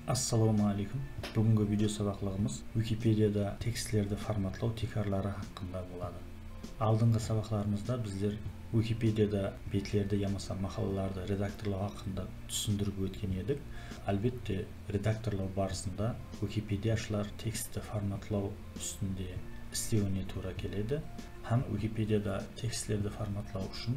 Assalomu alaykum. Bugungi video saboqligimiz Wikipedia'da tekstlarni formatlov tekrorlari haqida bo'ladi. Oldingi saboqlarimizda bizlar Wikipedia'da betlarda yamasa maqolalarni redaktorlash haqida tushuntirib o'tgan edik. Albatta, redaktorlash barısında Wikipedia'chilar tekstni formatlov ustida ishlashga to'g'ri keladi. Ham Wikipedia'da tekstlarni formatlov uchun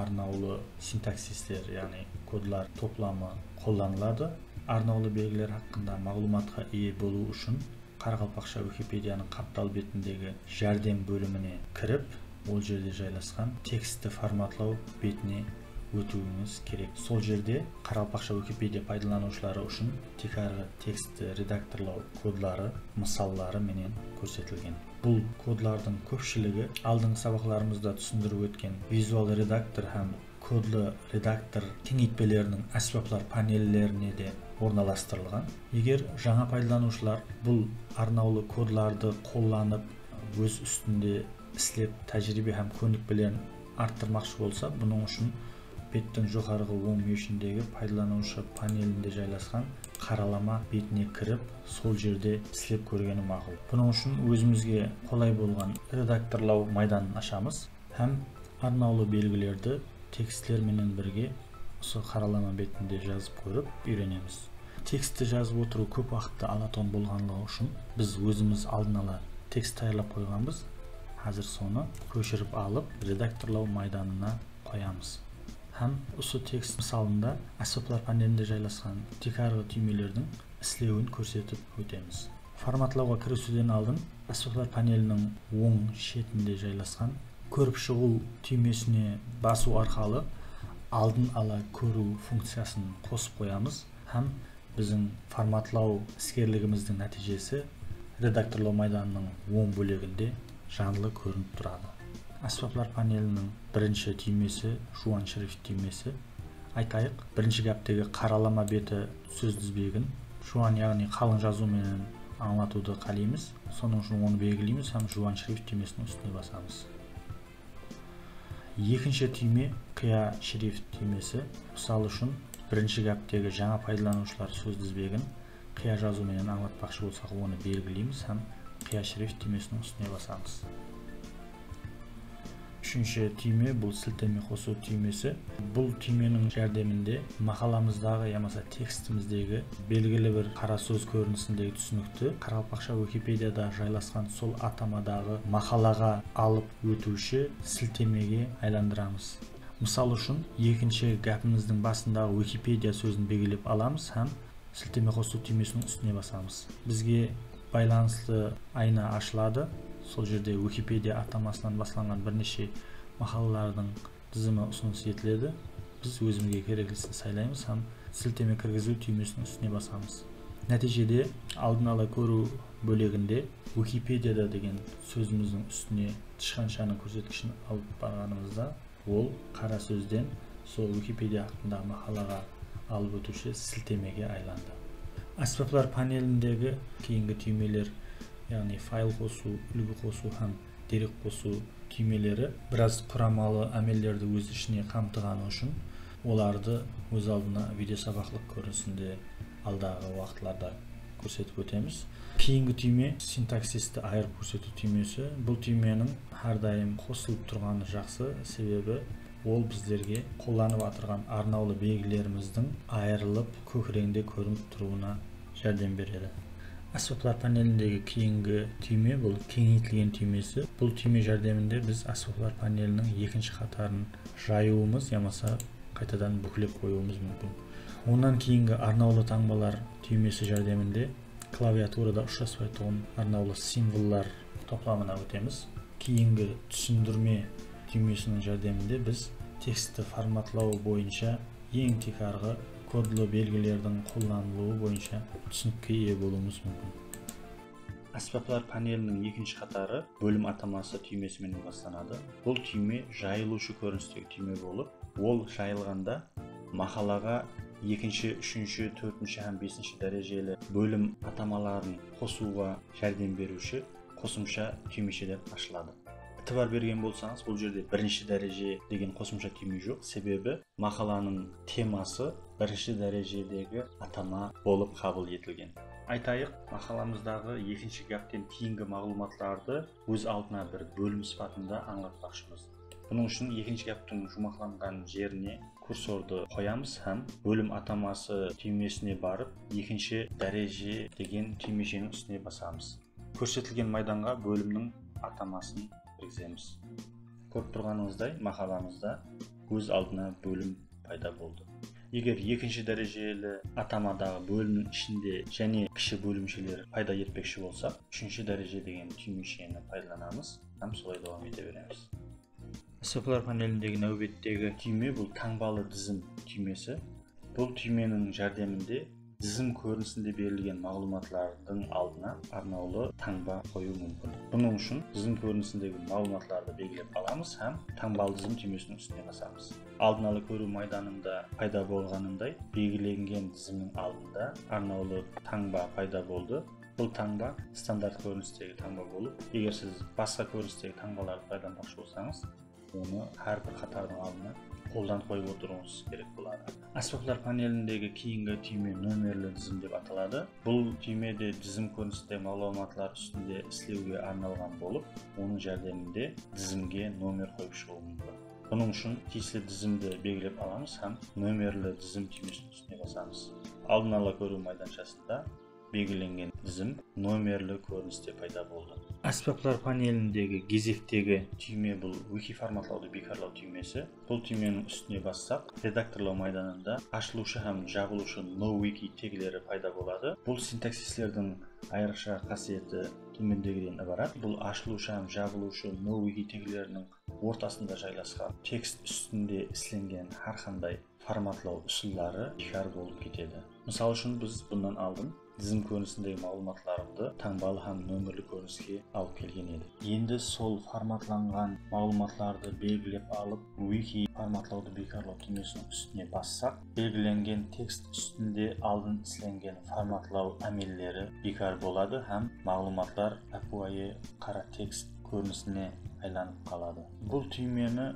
arnauli sintaksislar, ya'ni kodlar to'plami qo'llaniladi. Arnauli belgiler hakkında ma'lumotga ega bo'lish uchun Qoraqalpoqcha Wikipedia'ning Qapptal betindagi jardam bo'limini kirib, o yerda joylashgan tekstni formatlov betini o'tishingiz kerak. Sol yerda Qoraqalpoqcha Wikipedia foydalanuvchilari uchun tekstni redaktorlash kodlari, misollari bilan ko'rsatilgan. Bu kodlarning ko'pchiligi oldingi saboqlarimizda tushuntirib o'tgan vizual redaktor ham kodli redaktor kengaytmalarining asboblar panellerine de o'rnalashtirilgan. Agar жаңа foydalanuvchilar bu arnauli kodlarni qo'llanib o'z ustida ishlab tajriba ham ko'nik bilan arttırmoqchi bo'lsa, buning uchun betning jo'xarigi o'ng yonidagi foydalanuvchi panelida joylashgan qaralama betini kirib, sol yerda ishlab ko'rgani ma'qul. Buning uchun o'zimizga qulay bo'lgan redaktorlash maydonini ochamiz. Ham arnauli belgilarni tekstler bilan birga o'sha qaralama betida yozib ko'rib o'rganamiz. Tekstni yozib o'tiruv ko'p vaqtda oladigan bo'lganligi uchun biz o'zimiz oldin ola tekst tayyorlab qo'yganmiz. Hozir soni ko'chirib olib, redaktorlash maydonina qo'yamiz. Ham o'sha tekst misolida asboblar panelida joylashgan tekrorli tugmalarning ishlovini ko'rsatib o'tamiz. Formatlovga kirishdan oldin asboblar panelining o'ng chetida joylashgan ko'rib shug'ul tugmasini bosuv orqali oldin ola ko'ruv funksiyasini qo'shib qo'yamiz. Ham bizning formatlov iskerligimizning natijasi redaktorlash maydonining o'ng bo'lagida jonli ko'rinib turadi. Asboblar panelining birinchi tugmasi juvon shrift tugmasi. Aytaylik, birinchi gapdagi qaralama beti so'z dizbegin juvon, ya'ni qalin yozuv bilan anglatuvni qalaymiz. So'ng uchun uni belgilaymiz, ham juvon shrift tugmasini ustiga bosamiz. Ikkinchi tugma qiya shrift tugmasi. Misol uchun birinchi gapdagi жаңа foydalanuvchilar so'z dizbegin qiya yozuv bilan anglatmoqchi bo'lsak, uni belgilaymiz, ham qiya shrift tugmasini ustiga bosamiz. Üçüncü tugma bu siltama qo'shuv tugmasi. Bu tugmaning yordamida maqolamizdagi yamasa tekstimizdagi belgili bir qara so'z ko'rinishidagi tushunukni Qoraqalpoqcha Wikipedia'da joylashgan sol atamadagi maqolaga olib o'tuvchi siltamaga aylantiramiz. Misol uchun, ikkinchi gapimizning bosindagi Wikipedia so'zini belgilab olamiz, ham siltama qo'shuv tugmasini ustiga bosamiz. Bizga baylanishli ayna ochiladi. Sol yerda Wikipedia atamasidan boshlangan bir necha maqolalarning tizimi usunus yetiladi. Biz o'zimizga keraklisini saylaymiz, ham siltama kirgizuv tugmasini ustiga bosamiz. Natijada oldin ola ko'ruv bo'lagida Wikipedia'da degan so'zimizning ustiga tishqanchani ko'rsatkichini olib borganimizda, ол qara so'zdan sol Wikipedia haqidagi maqolaga olib o'tuvchi siltamaga aylandi. Asboblar panelidagi keyingi tugmalar, ya'ni fayl qo'shuv, ulgu qo'shuv ham deriq qo'shuv tugmalari biroz quramali amallarni o'z ishini qamtigani uchun ularni o'z oldina video saboqlik ko'rinishida aldagi vaqtlarda ko'rsatib o'tamiz. Keyingi tugma sintaksisni ayirib ko'rsatuv tugmasi. Bu tugmaning har doim qo'shilib turgani yaxshi, sababi ол bizlarga qo'llanib o'tirgan arnauli belgilarimizning ayrilib ko'k rangda ko'rinib turuvina yordam beradi. Asboblar panelidagi keyingi tugma bu kengaytirilgan tugmasi. Bu tugma yordamida biz asboblar panelining ikkinchi qatorini joyuvimiz yamasa qaytadan buklab qo'yishimiz mumkin. Ondan keyingi arnauli tangmalar tugmasi yordamida klaviaturada uchrashmay turgan arnauli simvollar to'plamini o'tamiz. Keyingi tushuntirma tugmasining yordamida biz tekstni formatlov bo'yicha eng tekrorgi kodli belgilarning qo'llaniluvi bo'yicha tushunukka ega bo'lishimiz mumkin. Asboblar panelining ikkinchi qatori bo'lim atamasi tugmasi bilan boshlanadi. Bu tugma joyiluvchi ko'rinishdagi tugma bo'lib, ол joyilganda maqolaga ikkinchi, uchinchi, to'rtinchi ham beshinchi darajali bo'lim atamalarini qo'shuvga yordam beruvchi qo'shimcha tugmacha deb ataladi. аттыбар берген болсаңыз, бұл жерде бірінші дәреже деген қосымша түйме жоқ. Себебі мақаланың темасы бірінші дәрежедегі атама болып қабыл етілген. Айтайық, мақаламыздағы екінші гаптен кейінгі мағлұматларды өз алдына бір бөлім сипатында аңлатпақшымыз. Бұның үшін екінші гаптың жұмақланған жеріне курсорды қоямыз һәм бөлім атамасы түймесіне барып, екінші дәреже деген түймешенің үстіне басамыз. Көрсетілген майданға бөлімнің атамасын кіргіземіз. Көріп тұрғаныңыздай, мақаламызда өз алдына бөлім пайда болды. Егер екінші дәрежелі атамадағы бөлімнің ішінде және кіші бөлімшелер пайда етпекші болсақ, үшінші дәреже деген түймешені пайдаланамыз һәм солай давам ете береміз. Аспаптар панеліндегі нәубеттегі түйме бұл таңбалы тізім түймесі. Бұл түйменің жәрдемінде тізім көрінісінде берілген мағлұматлардың алдына арнаулы таңба қою мүмкін. Бұның үшін тізім көрінісіндегі мағлұматларды белгілеп аламыз һәм таңбалы тізім түймесінің үстіне басамыз. Алдын ала көру майданында пайда болғанындай, белгіленген тізімнің алдында арнаулы таңба пайда болды. Бұл таңба стандарт көріністегі таңба болып, егер сіз басқа көріністегі таңбаларды пайдаланбақшы болсаңыз, оны әрбір қатардың алдына қолданып қойып отыруыңыз керек болады. Аспаптар панеліндегі кейінгі түйме нөмерлі тізім деп аталады. Бұл түймеде тізім көрінісінде мағлұматлар үстінде істеуге арналған болып, оның жәрдемінде тізімге номер қойып шығу мүмкін. Бұның үшін тиісті тізімді белгілеп аламыз һәм нөмерлі тізім түймесінің үстіне басамыз. Алдын ала көру майданшасында белгіленген тізім номерлі көріністе пайда болды. Аспаптар панеліндегі кезектегі түйме бұл wiki форматлауды бекарлау түймесі. Бұл түйменің үстіне бассақ, редакторлау майданында ашылушы һәм жабылушы no-wiki тегілері пайда болады. Бұл синтаксистердің айрықша қасиеті төмендегіден ібарат. Бұл ашылушы һәм жабылушы no-wiki тегілерінің ортасында жайласқан текст үстінде ісленген әрқандай форматлау ұсынлары бекар болып кетеді. Мысалы үшін біз бұндан алдын тізім көрінісіндегі мағлұматларымды таңбалы һәм нөмірлі көрініске алып келген еді. Енді сол форматланған мағлұматларды белгілеп алып, wiki форматлауды бекарлау түймесінің үстіне бассақ, белгіленген текст үстінде алдын ісленген форматлау әмелдері бекар болады һәм мағлұматлар әпуайы қара текст көрінісіне айланып қалады. Бұл түймені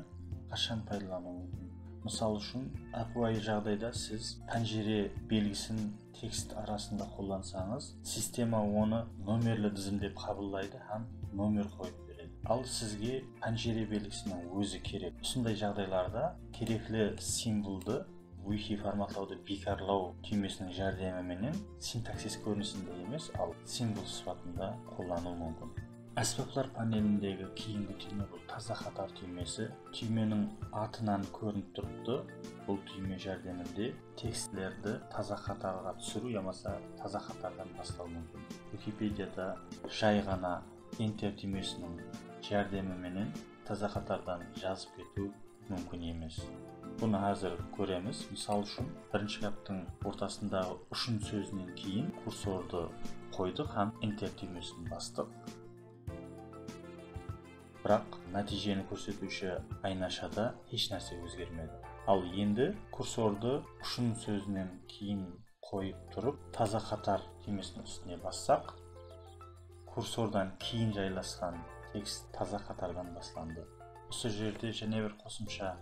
қашан пайдалану мүмкін? Мысал үшін, әпуайы жағдайда сіз пәнжере белгісін текст арасында қолдансаңыз, система оны номерлі тізім деп қабылдайды һәм номер қойып береді. Ал сізге пәнжере белгісінің өзі керек. Осындай жағдайларда керекті символды wiki форматлауды бекарлау түймесінің жәрдеміменен синтаксис көрінісінде емес, ал символ сипатында қолдану мүмкін. Аспаптар панеліндегі кейінгі түйме бұл таза қатар түймесі. Түйменің атынан көрініп тұрыпты. Бұл түйме жәрдемінде текстілерді таза қатарға түсіру ямаса таза қатардан бастау мүмкін. Википедияда жай ғана Enter түймесінің жәрдеміменен таза қатардан жазып кету мүмкін емес. Бұны қазір көреміз. Мысал үшін, бірінші гаптың ортасындағы ұшын сөзінен кейін курсорды қойдық һәм Enter түймесін бастық. Бірақ нәтижені көрсетуші айнашада еш нәрсе өзгермеді. Ал енді курсорды ұшын сөзінен кейін қойып тұрып, таза қатар түймесінің үстіне бассақ, курсордан кейін жайласқан текст таза қатардан басталды. Осы жерде және бір қосымша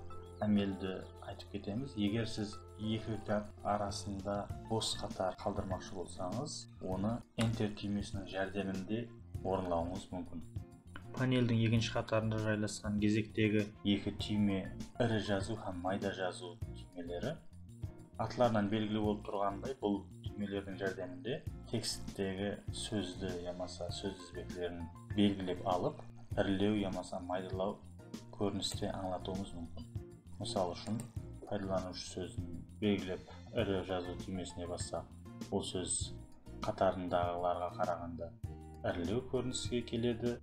әмелді айтып кетеміз. Егер сіз екі гап арасында бос қатар қалдырмақшы болсаңыз, оны Enter түймесінің жәрдемінде орындауыңыз мүмкін. Панелдің екінші қатарында жайласқан кезектегі екі түйме ірі жазу һәм майда жазу түймелері. Атларынан белгілі болып тұрғандай, бұл түймелердің жәрдемінде тексттегі сөзді ямаса сөз тізбектерін белгілеп алып, ірілеу ямаса майдалау көріністе аңлатуымыз мүмкін. Мысалы үшін, пайдаланушы сөзін белгілеп ірі жазу түймесіне бассақ, бұл сөз қатарындағыларға қарағанда ірілеу көрініске келеді.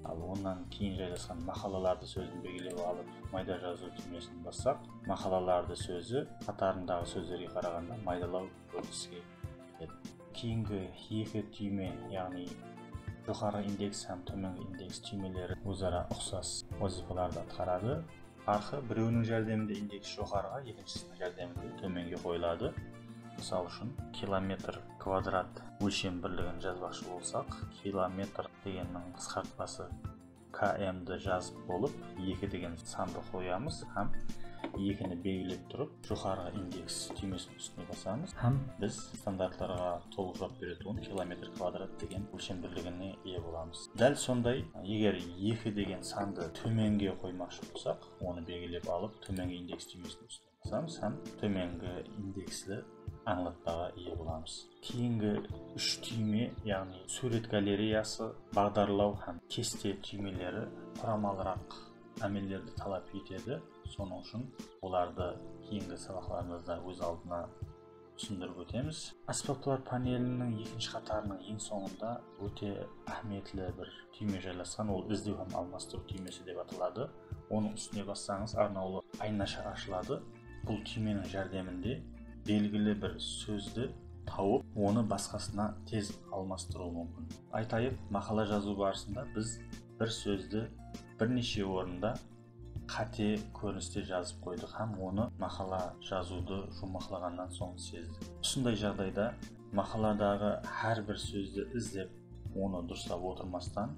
Ал онан кейін жайласқан мақалаларды сөзін белгілеп алып, майда жазу түймесін бассақ, мақалаларды сөзі қатарындағы сөздерге қарағанда майдалау көрініске келеді. Кейінгі екі түйме, яғни жоғары индекс һәм төменгі индекс түймелері өзара ұқсас вазифаларды атқарады. Арқы біреуінің жәрдемінде индекс жоғарыға, екіншісінің жәрдемінде төменге қойылады. Мысал үшін, километр квадрат өлшем бірлігін жазбақшы болсақ, километр дегеннің қысқартпасы km'ді жазып болып 2 деген санды қоямыз һәм 2-ні белгілеп тұрып жоғарғы индекс түймесінің үстіне басамыз һәм біз стандарттарға толық жауап беретін километр квадрат деген өлшем бірлігіне ие боламыз. Дәл сондай, егер 2 деген санды төменге қоймақшы болсақ, оны белгілеп алып төменгі индекс түймесінің үстіне басамыз һәм төменгі индекслі аңлатпаға ие боламыз. Кейінгі 3 түйме, яғни сурет галереясы, бағдарлау һәм кесте түймелері құрамалырақ әмелдерді талап етеді. Соның үшін оларды кейінгі сабақтарымызда өз алдына түсіндіріп өтеміз. Аспаптар панелінің екінші қатарының ең соңында өте әһмиетлі бір түйме жайласқан, ол іздеу һәм алмастыру түймесі деп аталады. Оның үстіне бассаңыз арнаулы айнаша ашылады. Бұл түйменің жәрдемінде белгілі бір сөзді тауып, оны басқасына тез алмастыру мүмкін. Айтайық, мақала жазу барысында біз бір сөзді бірнеше орында қате көріністе жазып қойдық һәм оны мақала жазуды жұмақлағаннан соң сездік. Осындай жағдайда мақаладағы әрбір сөзді іздеп, оны дұрыстап отырмастан,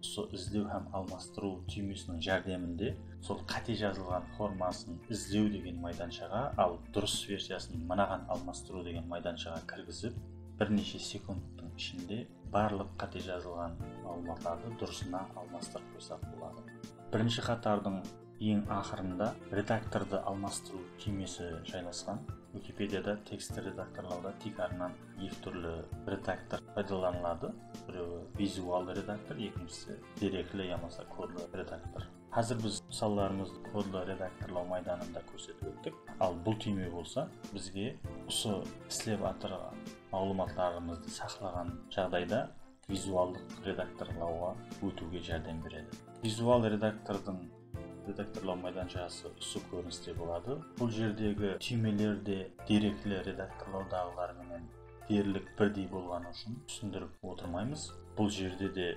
осы іздеу һәм алмастыру түймесінің жәрдемінде сол қате жазылған формасын іздеу деген майданшаға, ал дұрыс версиясын мынаған алмастыру деген майданшаға кіргізіп, бірнеше секундтың ішінде барлық қате жазылған мағлұматтарды дұрысына алмастырып қойсақ болады. Бірінші қатардың ең ақырында редакторды алмастыру түймесі жайласқан. Википедияда тексті редакторлауда тикарынан екі түрлі редактор пайдаланылады. Біреуі визуалды редактор, екіншісі деректі ямаса кодлы редактор. Қазір біз мысалдарымызды кодлы редакторлау майданында көрсетіп өттік. Ал бұл түйме болса, бізге осы істеп атырған мағлұматтарымызды сақлаған жағдайда визуалдық редакторлауға өтуге жәрдем береді. Визуал редакторлау майданшасы осы көріністе болады. Бұл жердегі түймелерде деректі редакторлаудағылармен дерлік бірдей болғаны үшін түсіндіріп отырмаймыз. Бұл жерде де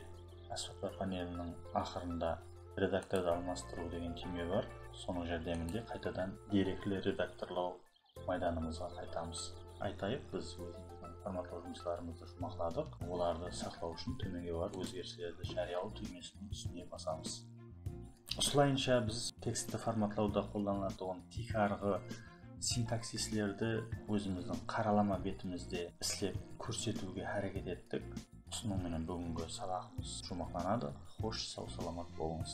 аспаптар панелінің ақырында редакторды алмастыру деген түйме бар. Соның жәрдемінде қайтадан деректі редакторлау майданымызға қайтамыз. Айтайық, біз өзіміздің форматлау жұмыстарымызды жұмақладық. Оларды сақлау үшін төменге барып өзгерістерді жариялау түймесінің үстіне басамыз. Осылайынша біз текстті форматлауда қолданылатын тикарғы синтаксислерді өзіміздің қаралама бетімізде істеп көрсетуге әрекет еттік. Осыныңменен бүгінгі сабағымыз жұмақтанады. Хош, сау саламат болыңыз.